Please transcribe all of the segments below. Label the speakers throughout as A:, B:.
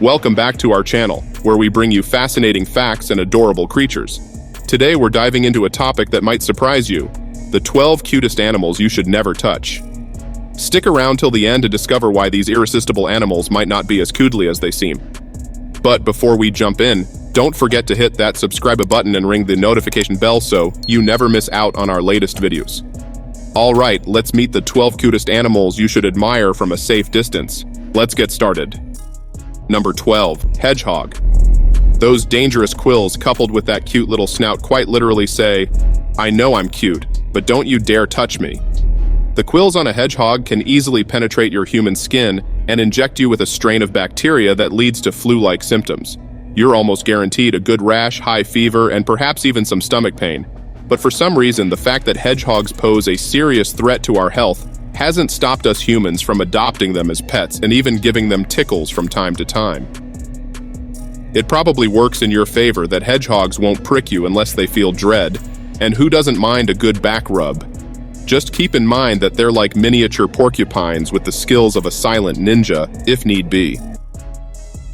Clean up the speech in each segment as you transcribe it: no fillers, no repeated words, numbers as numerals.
A: Welcome back to our channel, where we bring you fascinating facts and adorable creatures. Today we're diving into a topic that might surprise you, the 12 cutest animals you should never touch. Stick around till the end to discover why these irresistible animals might not be as cuddly as they seem. But before we jump in, don't forget to hit that subscribe button and ring the notification bell so you never miss out on our latest videos. Alright, let's meet the 12 cutest animals you should admire from a safe distance. Let's get started. Number 12. Hedgehog. Those dangerous quills coupled with that cute little snout quite literally say, "I know I'm cute, but don't you dare touch me." The quills on a hedgehog can easily penetrate your human skin and inject you with a strain of bacteria that leads to flu-like symptoms. You're almost guaranteed a good rash, high fever, and perhaps even some stomach pain. But for some reason, the fact that hedgehogs pose a serious threat to our health hasn't stopped us humans from adopting them as pets and even giving them tickles from time to time. It probably works in your favor that hedgehogs won't prick you unless they feel dread, and who doesn't mind a good back rub? Just keep in mind that they're like miniature porcupines with the skills of a silent ninja, if need be.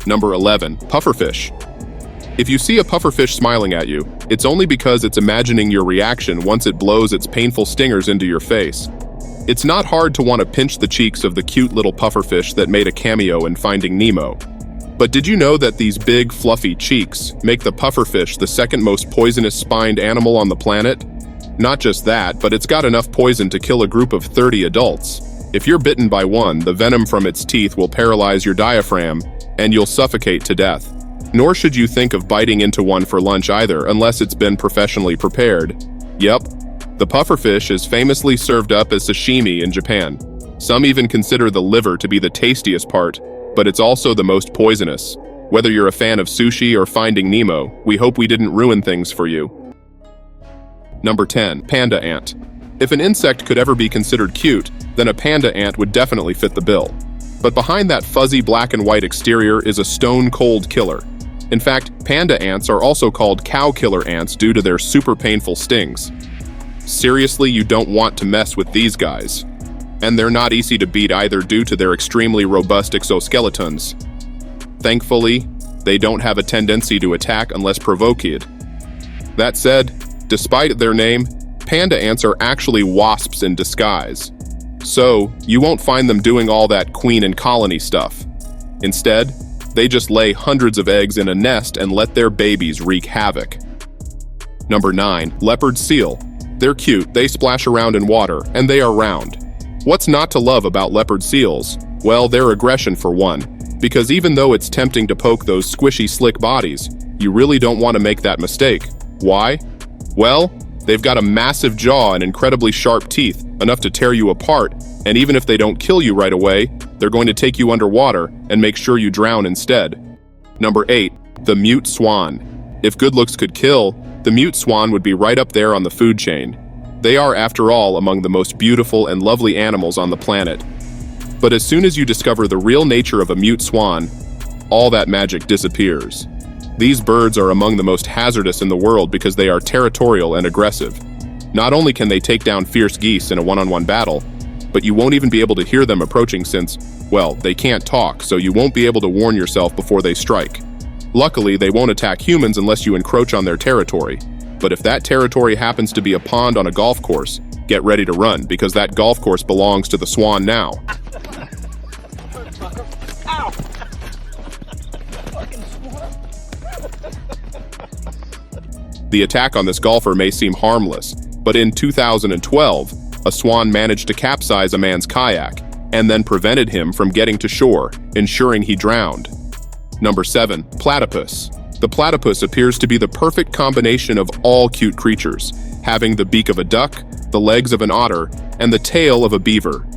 A: Number 11. Pufferfish. If you see a pufferfish smiling at you, it's only because it's imagining your reaction once it blows its painful stingers into your face. It's not hard to want to pinch the cheeks of the cute little pufferfish that made a cameo in Finding Nemo. But did you know that these big, fluffy cheeks make the pufferfish the second most poisonous spined animal on the planet? Not just that, but it's got enough poison to kill a group of 30 adults. If you're bitten by one, the venom from its teeth will paralyze your diaphragm, and you'll suffocate to death. Nor should you think of biting into one for lunch either, unless it's been professionally prepared. Yep. The pufferfish is famously served up as sashimi in Japan. Some even consider the liver to be the tastiest part, but it's also the most poisonous. Whether you're a fan of sushi or Finding Nemo, we hope we didn't ruin things for you. Number 10. Panda ant. If an insect could ever be considered cute, then a panda ant would definitely fit the bill. But behind that fuzzy black and white exterior is a stone-cold killer. In fact, panda ants are also called cow killer ants due to their super painful stings. Seriously, you don't want to mess with these guys. And they're not easy to beat either due to their extremely robust exoskeletons. Thankfully, they don't have a tendency to attack unless provoked. That said, despite their name, panda ants are actually wasps in disguise. So, you won't find them doing all that queen and colony stuff. Instead, they just lay hundreds of eggs in a nest and let their babies wreak havoc. Number 9. Leopard seal. They're cute, they splash around in water, and they are round. What's not to love about leopard seals? Well, their aggression for one. Because even though it's tempting to poke those squishy, slick bodies, you really don't want to make that mistake. Why? Well, they've got a massive jaw and incredibly sharp teeth, enough to tear you apart, and even if they don't kill you right away, they're going to take you underwater and make sure you drown instead. Number 8. The mute swan. If good looks could kill, the mute swan would be right up there on the food chain. They are, after all, among the most beautiful and lovely animals on the planet. But as soon as you discover the real nature of a mute swan, all that magic disappears. These birds are among the most hazardous in the world because they are territorial and aggressive. Not only can they take down fierce geese in a one-on-one battle, but you won't even be able to hear them approaching since, well, they can't talk, so you won't be able to warn yourself before they strike. Luckily, they won't attack humans unless you encroach on their territory. But if that territory happens to be a pond on a golf course, get ready to run, because that golf course belongs to the swan now.
B: Ow!
A: The attack on this golfer may seem harmless, but in 2012, a swan managed to capsize a man's kayak and then prevented him from getting to shore, ensuring he drowned. Number 7. Platypus. The platypus appears to be the perfect combination of all cute creatures, having the beak of a duck, the legs of an otter, and the tail of a beaver.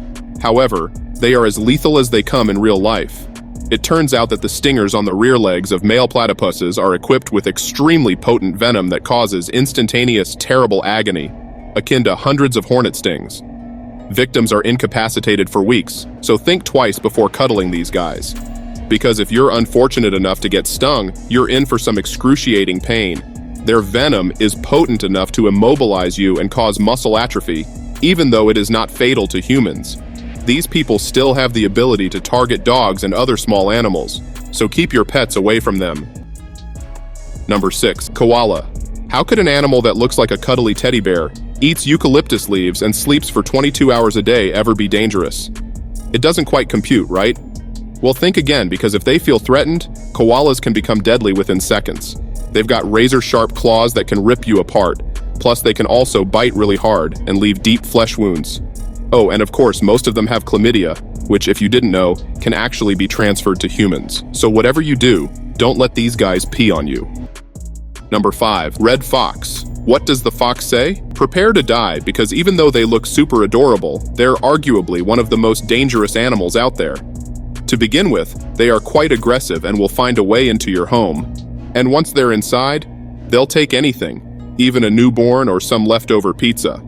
A: However, they are as lethal as they come in real life. It turns out that the stingers on the rear legs of male platypuses are equipped with extremely potent venom that causes instantaneous, terrible agony, akin to hundreds of hornet stings. Victims are incapacitated for weeks, so think twice before cuddling these guys. Because if you're unfortunate enough to get stung, you're in for some excruciating pain. Their venom is potent enough to immobilize you and cause muscle atrophy, even though it is not fatal to humans. These people still have the ability to target dogs and other small animals, so keep your pets away from them. Number 6. Koala. How could an animal that looks like a cuddly teddy bear, eats eucalyptus leaves, and sleeps for 22 hours a day ever be dangerous? It doesn't quite compute, right? Well, think again, because if they feel threatened, koalas can become deadly within seconds. They've got razor-sharp claws that can rip you apart. Plus, they can also bite really hard and leave deep flesh wounds. Oh, and of course, most of them have chlamydia, which, if you didn't know, can actually be transferred to humans. So whatever you do, don't let these guys pee on you. Number 5. Red fox. What does the fox say? Prepare to die, because even though they look super adorable, they're arguably one of the most dangerous animals out there. To begin with, they are quite aggressive and will find a way into your home. And once they're inside, they'll take anything, even a newborn or some leftover pizza.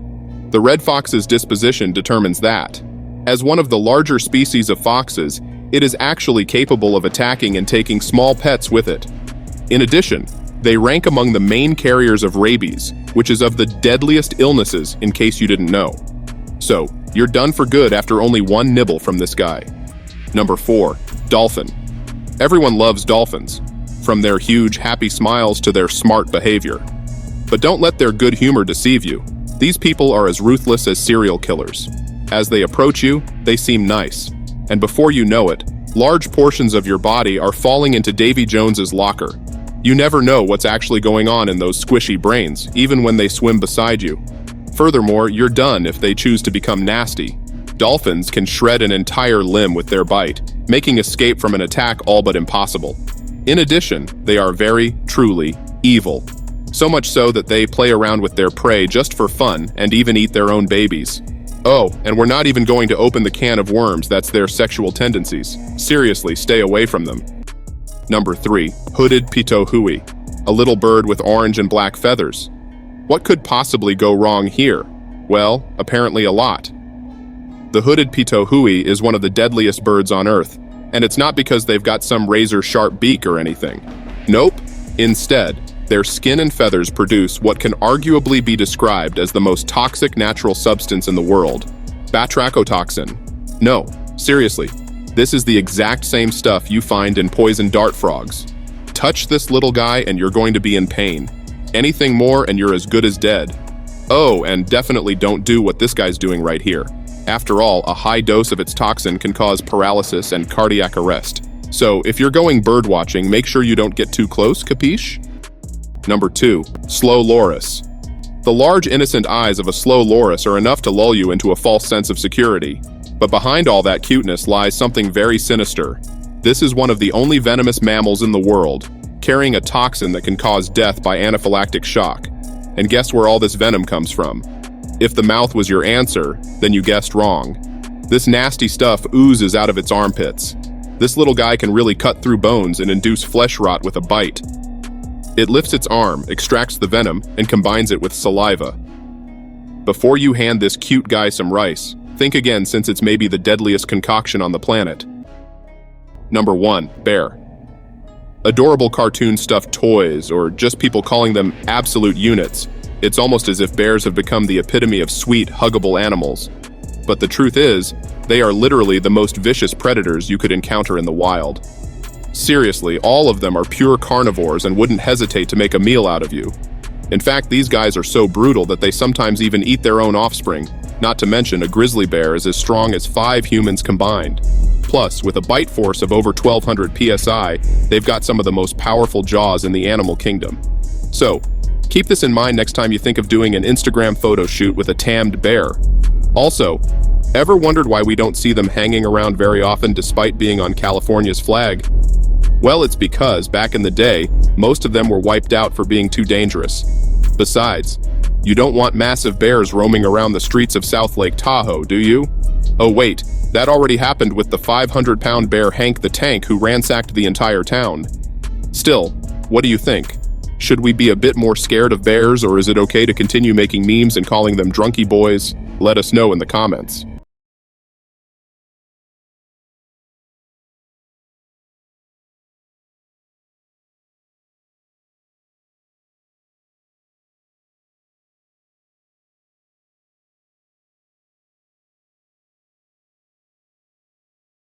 A: The red fox's disposition determines that. As one of the larger species of foxes, it is actually capable of attacking and taking small pets with it. In addition, they rank among the main carriers of rabies, which is of the deadliest illnesses, in case you didn't know. So, you're done for good after only one nibble from this guy. Number 4. Dolphin. Everyone loves dolphins, from their huge, happy smiles to their smart behavior. But don't let their good humor deceive you. These people are as ruthless as serial killers. As they approach you, they seem nice. And before you know it, large portions of your body are falling into Davy Jones's locker. You never know what's actually going on in those squishy brains, even when they swim beside you. Furthermore, you're done if they choose to become nasty. Dolphins can shred an entire limb with their bite, making escape from an attack all but impossible. In addition, they are very, truly, evil. So much so that they play around with their prey just for fun and even eat their own babies. Oh, and we're not even going to open the can of worms that's their sexual tendencies. Seriously, stay away from them. Number 3. Hooded pitohui, a little bird with orange and black feathers. What could possibly go wrong here? Well, apparently a lot. The hooded pitohui is one of the deadliest birds on Earth, and it's not because they've got some razor-sharp beak or anything. Nope. Instead, their skin and feathers produce what can arguably be described as the most toxic natural substance in the world, batrachotoxin. No, seriously, this is the exact same stuff you find in poison dart frogs. Touch this little guy and you're going to be in pain. Anything more and you're as good as dead. Oh, and definitely don't do what this guy's doing right here. After all, a high dose of its toxin can cause paralysis and cardiac arrest. So, if you're going bird watching, make sure you don't get too close, capiche? Number 2. Slow loris. The large innocent eyes of a slow loris are enough to lull you into a false sense of security. But behind all that cuteness lies something very sinister. This is one of the only venomous mammals in the world, carrying a toxin that can cause death by anaphylactic shock. And guess where all this venom comes from? If the mouth was your answer, then you guessed wrong. This nasty stuff oozes out of its armpits. This little guy can really cut through bones and induce flesh rot with a bite. It lifts its arm, extracts the venom, and combines it with saliva. Before you hand this cute guy some rice, think again, since it's maybe the deadliest concoction on the planet. Number 1. Bear. Adorable cartoon stuffed toys, or just people calling them absolute units. It's almost as if bears have become the epitome of sweet, huggable animals. But the truth is, they are literally the most vicious predators you could encounter in the wild. Seriously, all of them are pure carnivores and wouldn't hesitate to make a meal out of you. In fact, these guys are so brutal that they sometimes even eat their own offspring. Not to mention, a grizzly bear is as strong as 5 humans combined. Plus, with a bite force of over 1,200 psi, they've got some of the most powerful jaws in the animal kingdom. So, keep this in mind next time you think of doing an Instagram photo shoot with a tamed bear. Also, ever wondered why we don't see them hanging around very often despite being on California's flag? Well, it's because, back in the day, most of them were wiped out for being too dangerous. Besides, you don't want massive bears roaming around the streets of South Lake Tahoe, do you? Oh wait, that already happened with the 500-pound bear Hank the Tank who ransacked the entire town. Still, what do you think? Should we be a bit more scared of bears, or is it okay to continue making memes and calling them drunky boys? Let us know in the comments.